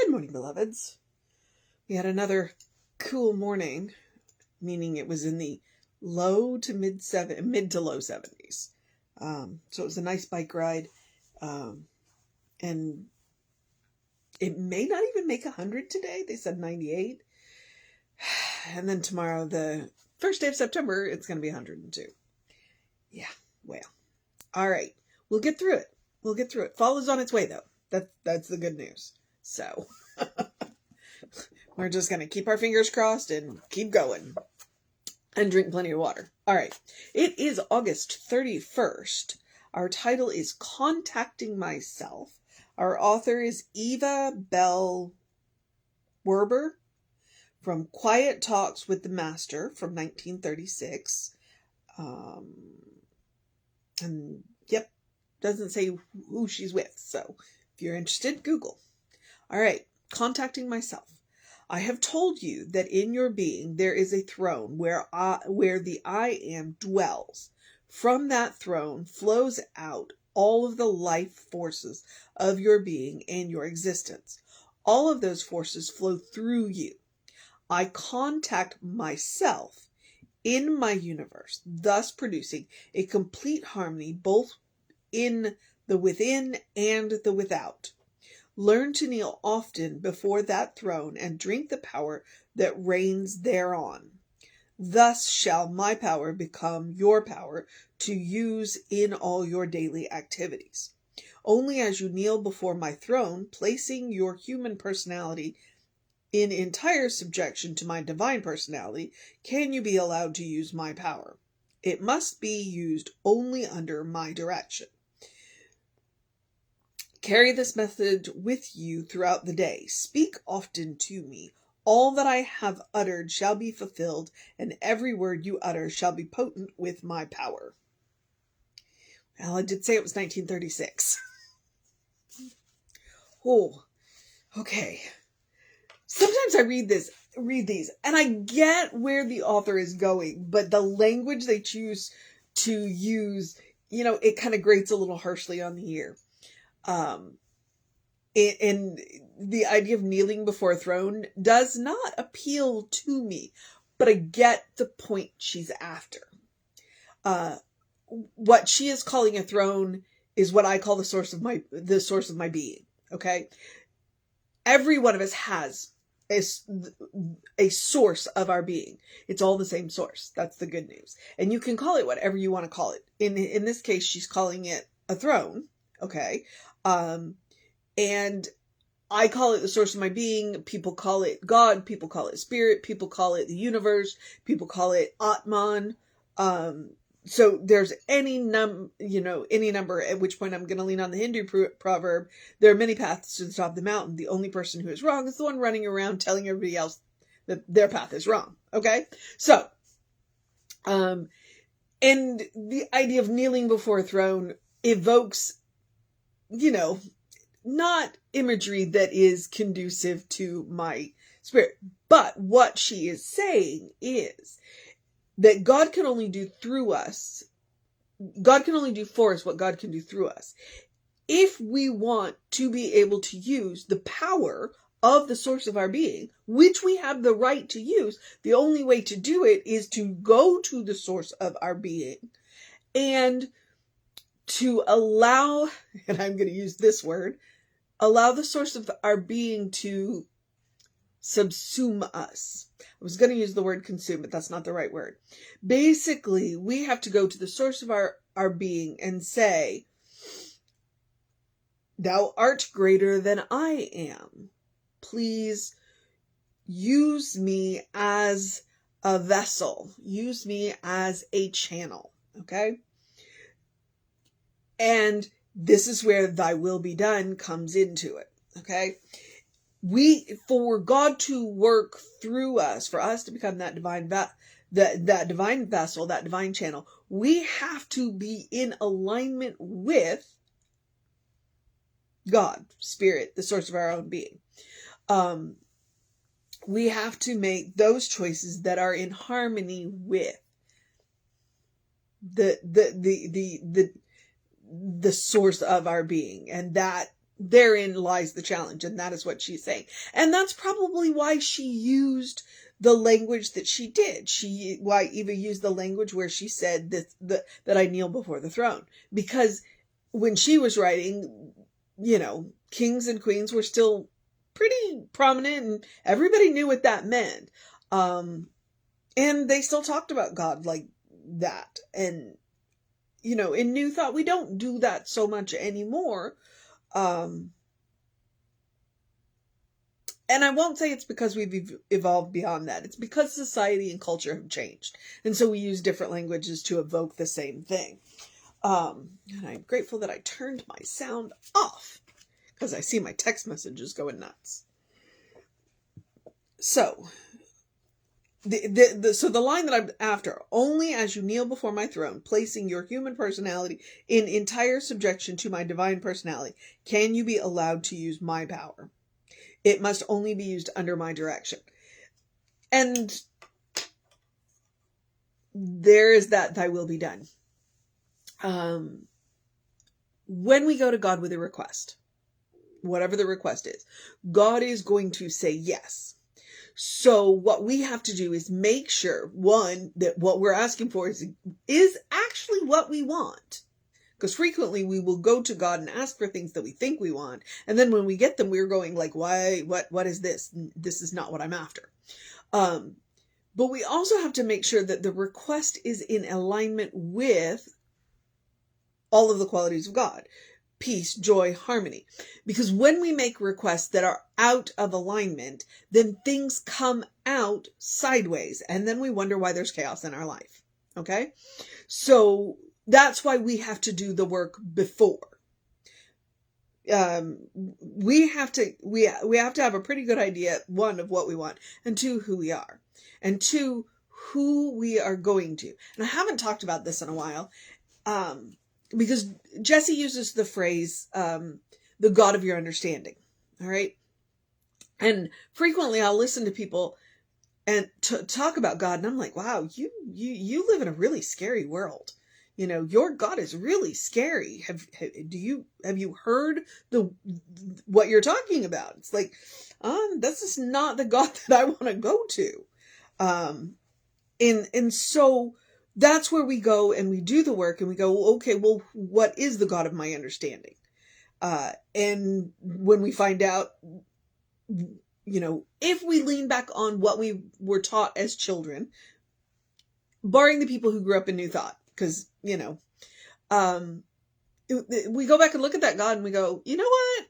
Good morning, beloveds. We had another cool morning, meaning it was in the mid to low 70s. So it was a nice bike ride. And it may not even make 100 today. They said 98. And then tomorrow, the first day of September, it's going to be 102. Yeah, well. All right. We'll get through it. Fall is on its way, though. That's the good news. So we're just going to keep our fingers crossed and keep going and drink plenty of water. All right. It is August 31st. Our title is Contacting Myself. Our author is Eva Bell Werber from Quiet Talks with the Master from 1936. And yep, doesn't say who she's with. So if you're interested, Google. All right. Contacting Myself. I have told you that in your being there is a throne where the I Am dwells. From that throne flows out all of the life forces of your being and your existence. All of those forces flow through you. I contact myself in my universe, thus producing a complete harmony both in the within and the without. Learn to kneel often before that throne and drink the power that reigns thereon. Thus shall my power become your power to use in all your daily activities. Only as you kneel before my throne, placing your human personality in entire subjection to my divine personality, can you be allowed to use my power. It must be used only under my direction. Carry this message with you throughout the day. Speak often to me. All that I have uttered shall be fulfilled, and every word you utter shall be potent with my power. Well, I did say it was 1936. Oh, okay. Sometimes I read these, and I get where the author is going, but the language they choose to use, it kind of grates a little harshly on the ear. And the idea of kneeling before a throne does not appeal to me, but I get the point she's after. What she is calling a throne is what I call the source of my being. Okay. Every one of us has a source of our being. It's all the same source. That's the good news. And you can call it whatever you want to call it. In this case, she's calling it a throne. Okay. And I call it the source of my being. People call it God. People call it spirit. People call it the universe. People call it Atman. So there's any number, at which point I'm going to lean on the Hindu proverb. There are many paths to the top of the mountain. The only person who is wrong is the one running around telling everybody else that their path is wrong. Okay. So, and the idea of kneeling before a throne evokes, not imagery that is conducive to my spirit. But what she is saying is that God can only do for us what God can do through us. If we want to be able to use the power of the source of our being, which we have the right to use, the only way to do it is to go to the source of our being and to allow, and I'm going to use this word, allow the source of our being to subsume us. I was going to use the word consume, but that's not the right word. Basically, we have to go to the source of our being and say, thou art greater than I am. Please use me as a vessel. Use me as a channel. Okay? And this is where thy will be done comes into it. Okay? For God to work through us, for us to become that divine that divine vessel, that divine channel, we have to be in alignment with God, spirit, the source of our own being. We have to make those choices that are in harmony with the source of our being, and that therein lies the challenge, and that is what she's saying. And that's probably why she used the language that she did. Why Eva used the language where she said that I kneel before the throne. Because when she was writing, kings and queens were still pretty prominent, and everybody knew what that meant. And they still talked about God like that. And, in New Thought, we don't do that so much anymore. And I won't say it's because we've evolved beyond that. It's because society and culture have changed. And so we use different languages to evoke the same thing. And I'm grateful that I turned my sound off because I see my text messages going nuts. So, the line that I'm after, only as you kneel before my throne, placing your human personality in entire subjection to my divine personality, can you be allowed to use my power. It must only be used under my direction. And there is that thy will be done. When we go to God with a request, whatever the request is, God is going to say yes. So what we have to do is make sure, one, that what we're asking for is actually what we want. Because frequently we will go to God and ask for things that we think we want. And then when we get them, we're going like, why, what is this? This is not what I'm after. But we also have to make sure that the request is in alignment with all of the qualities of God. Peace, joy, harmony. Because when we make requests that are out of alignment, then things come out sideways. And then we wonder why there's chaos in our life. Okay? So that's why we have to do the work before. We have to have a pretty good idea, one, of what we want, and two, who we are, and two, who we are going to. And I haven't talked about this in a while, because Jesse uses the phrase, the God of your understanding. All right. And frequently I'll listen to people and talk about God, and I'm like, wow, you live in a really scary world. Your God is really scary. Have you heard what you're talking about? It's like, this is not the God that I want to go to. And so that's where we go and we do the work and we go, okay, well, what is the God of my understanding? And when we find out, if we lean back on what we were taught as children, barring the people who grew up in New Thought, because, we go back and look at that God and we go, you know what?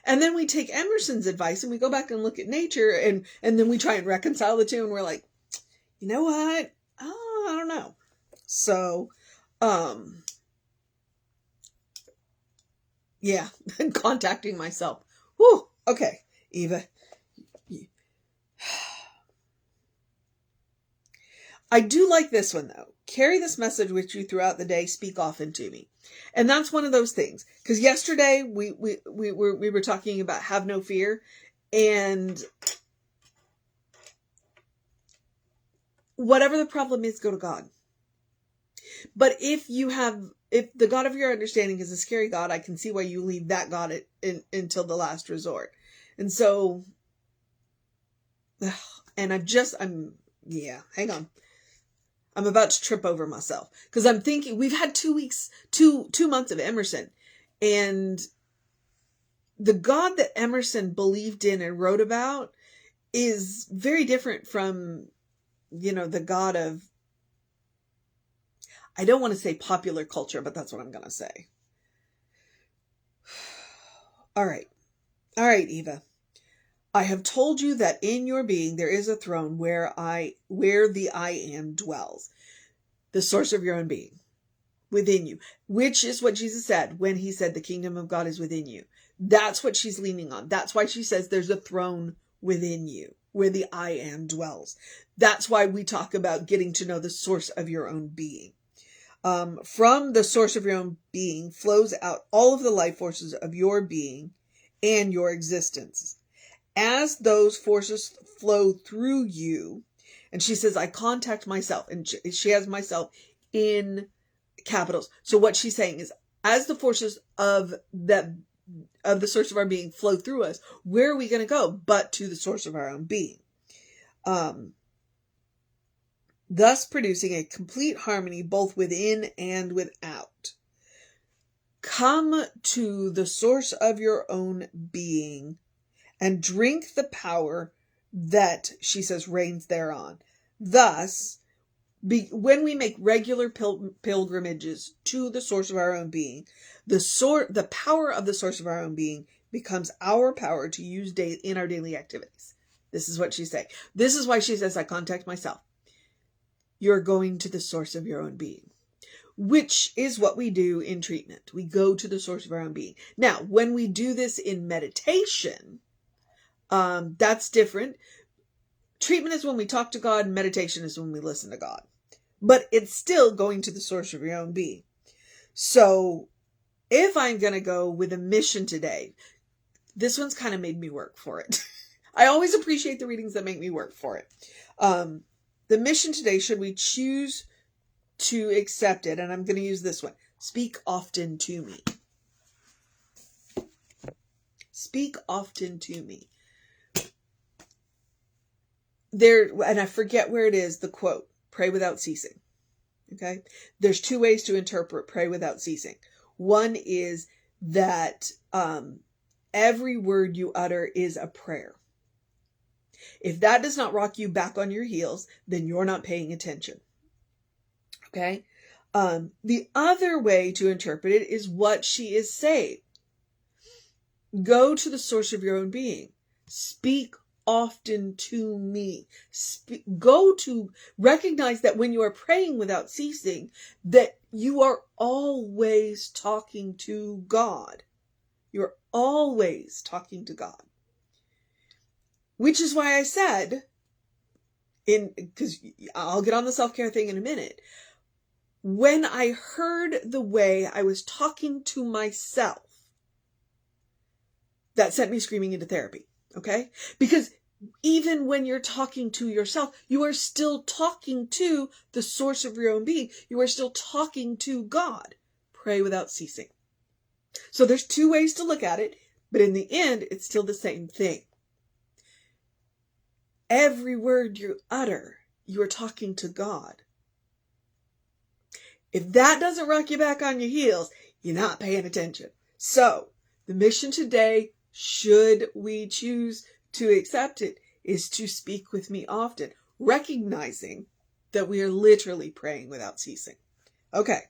And then we take Emerson's advice and we go back and look at nature and then we try and reconcile the two and we're like, you know what? Oh, I don't know. So, yeah, contacting myself. Whew. Okay, Eva. I do like this one though. Carry this message with you throughout the day. Speak often to me. And that's one of those things. Because yesterday we were talking about have no fear. And whatever the problem is, go to God. But if the God of your understanding is a scary God, I can see why you leave that God until the last resort. And so, and hang on. I'm about to trip over myself because I'm thinking we've had 2 weeks, two months of Emerson, and the God that Emerson believed in and wrote about is very different from, the God of, I don't want to say popular culture, but that's what I'm going to say. All right, Eva. I have told you that in your being there is a throne where the I am dwells. The source of your own being. Within you. Which is what Jesus said when he said the kingdom of God is within you. That's what she's leaning on. That's why she says there's a throne within you. Where the I am dwells. That's why we talk about getting to know the source of your own being. From the source of your own being flows out all of the life forces of your being and your existence. As those forces flow through you, and she says, I contact myself, and she has myself in capitals. So what she's saying is, as the forces of of the source of our being flow through us, where are we going to go but to the source of our own being? Thus producing a complete harmony both within and without. Come to the source of your own being and drink the power that, she says, reigns thereon. Thus, when we make regular pilgrimages to the source of our own being, the power of the source of our own being becomes our power to use in our daily activities. This is what she's saying. This is why she says, I contact myself. You're going to the source of your own being, which is what we do in treatment. We go to the source of our own being. Now, when we do this in meditation, that's different. Treatment is when we talk to God. Meditation is when we listen to God. But it's still going to the source of your own being. So if I'm going to go with a mission today, this one's kind of made me work for it. I always appreciate the readings that make me work for it. The mission today, should we choose to accept it, and I'm going to use this one. Speak often to me. Speak often to me. There, and I forget where it is, the quote, pray without ceasing. Okay? There's two ways to interpret pray without ceasing. One is that every word you utter is a prayer. If that does not rock you back on your heels, then you're not paying attention. Okay? The other way to interpret it is what she is saying. Go to the source of your own being. Speak often to me. Recognize that when you are praying without ceasing, that you are always talking to God. You're always talking to God. Which is why I said, because I'll get on the self-care thing in a minute, when I heard the way I was talking to myself, that sent me screaming into therapy, okay? Because even when you're talking to yourself, you are still talking to the source of your own being. You are still talking to God. Pray without ceasing. So there's two ways to look at it, but in the end, it's still the same thing. Every word you utter, you are talking to God. If that doesn't rock you back on your heels, you're not paying attention. So, the mission today, should we choose to accept it, is to speak with me often, recognizing that we are literally praying without ceasing. Okay.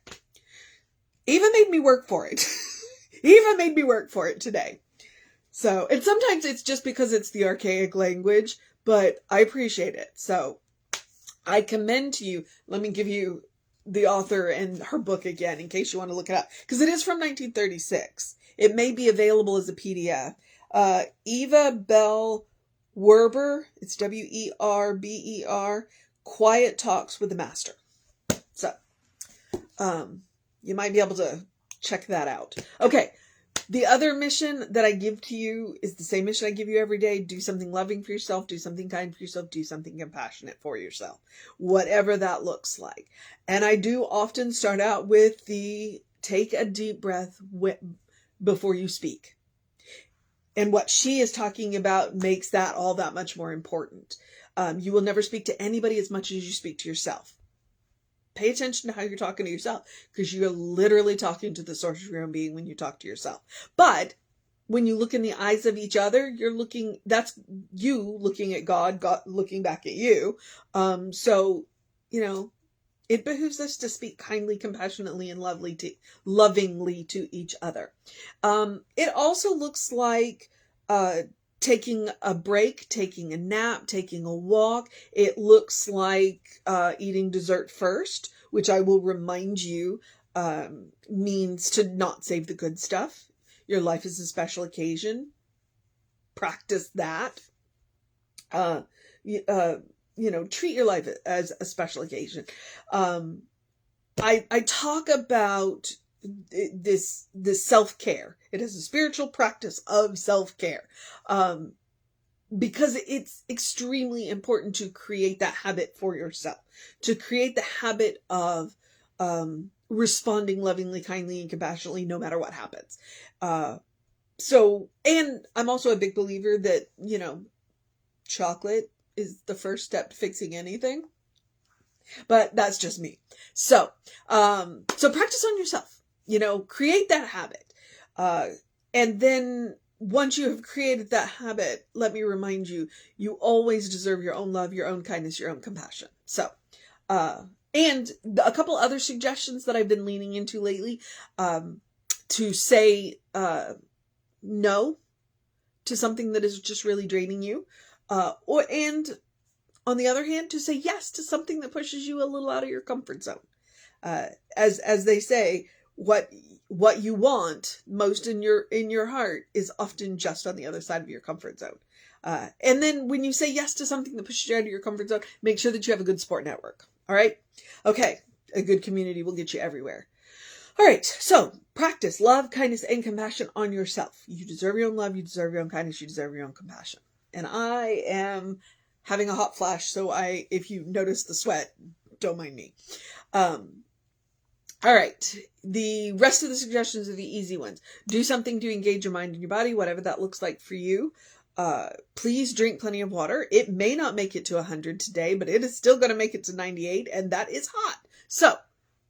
Even made me work for it. Even made me work for it today. So, and sometimes it's just because it's the archaic language, but I appreciate it. So, I commend to you, let me give you the author and her book again, in case you want to look it up, because it is from 1936. It may be available as a PDF. Eva Bell Werber, it's W-E-R-B-E-R, Quiet Talks with the Master. So, you might be able to check that out. Okay. The other mission that I give to you is the same mission I give you every day. Do something loving for yourself. Do something kind for yourself. Do something compassionate for yourself. Whatever that looks like. And I do often start out with the take a deep breath before you speak. And what she is talking about makes that all that much more important. You will never speak to anybody as much as you speak to yourself. Pay attention to how you're talking to yourself, because you're literally talking to the source of your own being when you talk to yourself. But when you look in the eyes of each other, that's you looking at God, God looking back at you. So, it behooves us to speak kindly, compassionately, and lovingly to each other. It also looks like, taking a break, taking a nap, taking a walk. It looks like eating dessert first, which I will remind you means to not save the good stuff. Your life is a special occasion. Practice that. Treat your life as a special occasion. I talk about this self-care. It is a spiritual practice of self-care. Because it's extremely important to create that habit for yourself, to create the habit of responding lovingly, kindly, and compassionately no matter what happens. So, and I'm also a big believer that, chocolate is the first step to fixing anything. But that's just me. So, so practice on yourself, create that habit. Uh, and then once you have created that habit, let me remind you, you always deserve your own love, your own kindness, your own compassion. So, uh, and a couple other suggestions that I've been leaning into lately, to say, no to something that is just really draining you, and on the other hand, to say yes to something that pushes you a little out of your comfort zone. As they say, what you want most in your heart is often just on the other side of your comfort zone. And then when you say yes to something that pushes you out of your comfort zone, make sure that you have a good support network. All right? Okay. A good community will get you everywhere. All right. So practice love, kindness, and compassion on yourself. You deserve your own love. You deserve your own kindness. You deserve your own compassion. And I am having a hot flash. So if you notice the sweat, don't mind me. All right. The rest of the suggestions are the easy ones. Do something to engage your mind and your body, whatever that looks like for you. Please drink plenty of water. It may not make it to 100 today, but it is still going to make it to 98, and that is hot. So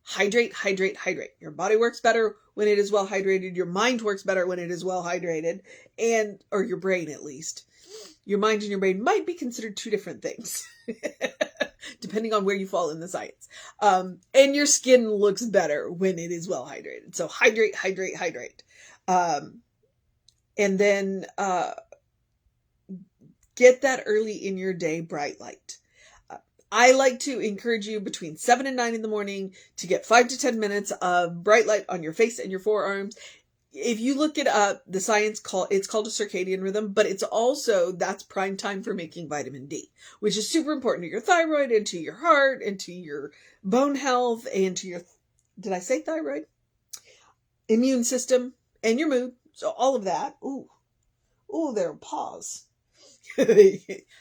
hydrate, hydrate, hydrate. Your body works better when it is well hydrated. Your mind works better when it is well hydrated, or your brain at least. Your mind and your brain might be considered two different things, depending on where you fall in the science. And your skin looks better when it is well hydrated. So hydrate, hydrate, hydrate. And then get that early in your day bright light. I like to encourage you between 7 and 9 in the morning to get 5 to 10 minutes of bright light on your face and your forearms. If you look it up, the science it's called a circadian rhythm, but it's also, that's prime time for making vitamin D, which is super important to your thyroid and to your heart and to your bone health and to your, did I say thyroid? Immune system and your mood. So all of that. Ooh, there are paws.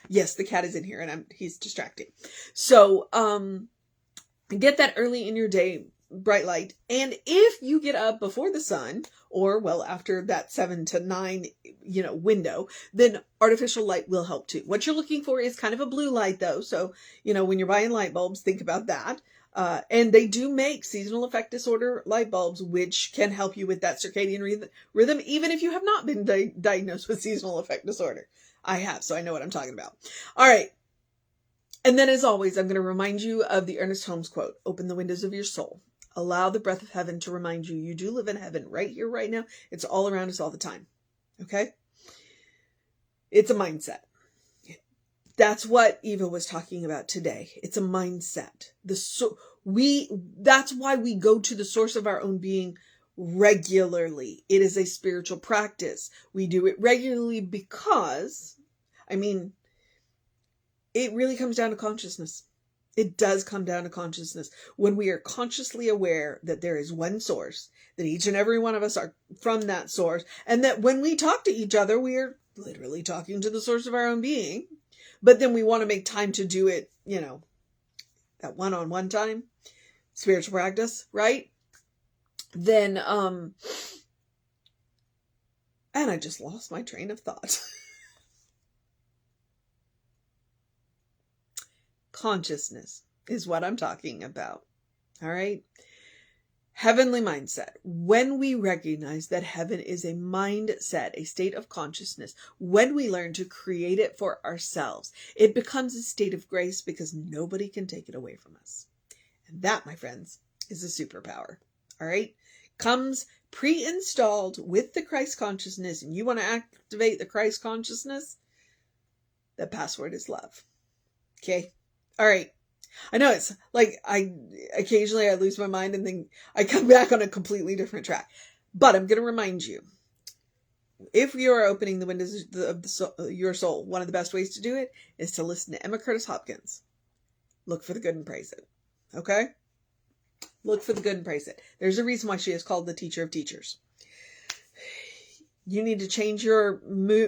Yes, the cat is in here and he's distracting. So, get that early in your day, bright light. And if you get up before the sun, or well, after that 7 to 9, window, then artificial light will help too. What you're looking for is kind of a blue light though. So, when you're buying light bulbs, think about that. And they do make seasonal affect disorder light bulbs, which can help you with that circadian rhythm, even if you have not been diagnosed with seasonal affect disorder. I have, so I know what I'm talking about. All right. And then as always, I'm going to remind you of the Ernest Holmes quote, open the windows of your soul. Allow the breath of heaven to remind you do live in heaven right here, right now. It's all around us all the time. Okay? It's a mindset. That's what Eva was talking about today. It's a mindset. That's why we go to the source of our own being regularly. It is a spiritual practice. We do it regularly because, it really comes down to consciousness. It does come down to consciousness. When we are consciously aware that there is one source, that each and every one of us are from that source, and that when we talk to each other, we are literally talking to the source of our own being. But then we want to make time to do it, that one-on-one time, spiritual practice, right? Then, and I just lost my train of thought. Consciousness is what I'm talking about. All right. Heavenly mindset. When we recognize that heaven is a mindset, a state of consciousness, when we learn to create it for ourselves, it becomes a state of grace because nobody can take it away from us. And that, my friends, is a superpower. All right. Comes pre-installed with the Christ consciousness, and you want to activate the Christ consciousness, the password is love. Okay. All right. I know it's like occasionally I lose my mind and then I come back on a completely different track. But I'm going to remind you, if you are opening the windows of your soul, one of the best ways to do it is to listen to Emma Curtis Hopkins. Look for the good and praise it. Okay? Look for the good and praise it. There's a reason why she is called the teacher of teachers. You need to change your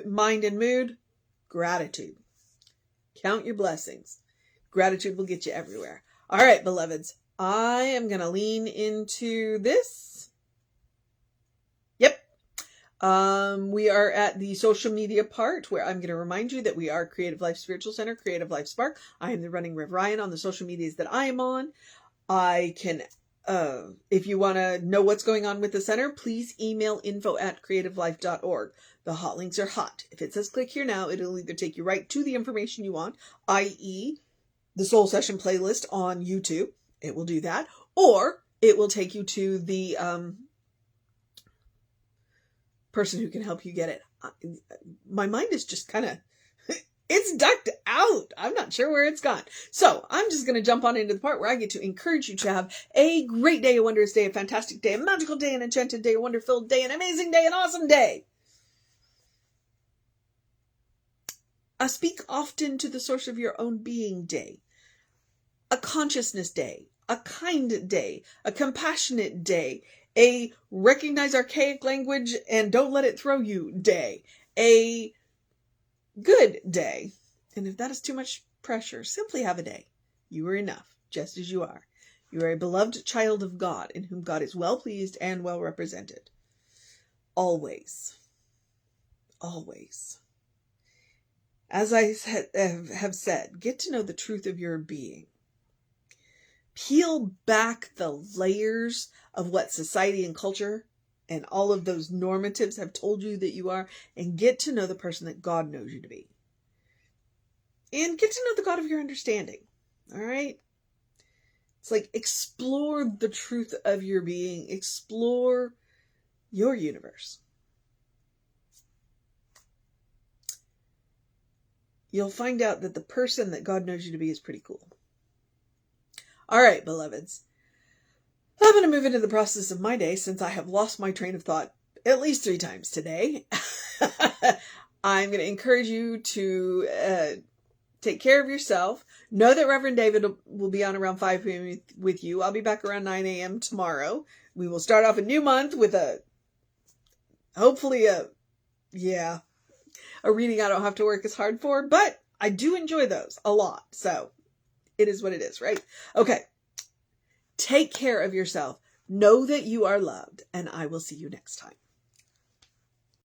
mind and mood. Gratitude. Count your blessings. Gratitude will get you everywhere. All right, beloveds. I am going to lean into this. Yep. We are at the social media part where I'm going to remind you that we are Creative Life Spiritual Center, Creative Life Spark. I am the running Rev Ryan on the social medias that I am on. I can, if you want to know what's going on with the center, please email info@creativelife.org. The hot links are hot. If it says click here now, it'll either take you right to the information you want, i.e. the Soul Session playlist on YouTube. It will do that. Or it will take you to the person who can help you get it. My mind is just kind of, it's ducked out. I'm not sure where it's gone. So I'm just going to jump on into the part where I get to encourage you to have a great day, a wondrous day, a fantastic day, a magical day, an enchanted day, a wonder-filled day, an amazing day, an awesome day. A speak often to the source of your own being day. A consciousness day. A kind day. A compassionate day. A recognize archaic language and don't let it throw you day. A good day. And if that is too much pressure, simply have a day. You are enough, just as you are. You are a beloved child of God, in whom God is well pleased and well represented. Always. Always. As I have said, get to know the truth of your being. Peel back the layers of what society and culture and all of those normatives have told you that you are, and get to know the person that God knows you to be. And get to know the God of your understanding. All right? It's like explore the truth of your being. Explore your universe. You'll find out that the person that God knows you to be is pretty cool. All right, beloveds. I'm going to move into the process of my day since I have lost my train of thought at least 3 times today. I'm going to encourage you to take care of yourself. Know that Reverend David will be on around 5 p.m. with you. I'll be back around 9 a.m. tomorrow. We will start off a new month with hopefully a reading I don't have to work as hard for, but I do enjoy those a lot. So it is what it is, right? Okay. Take care of yourself. Know that you are loved, and I will see you next time.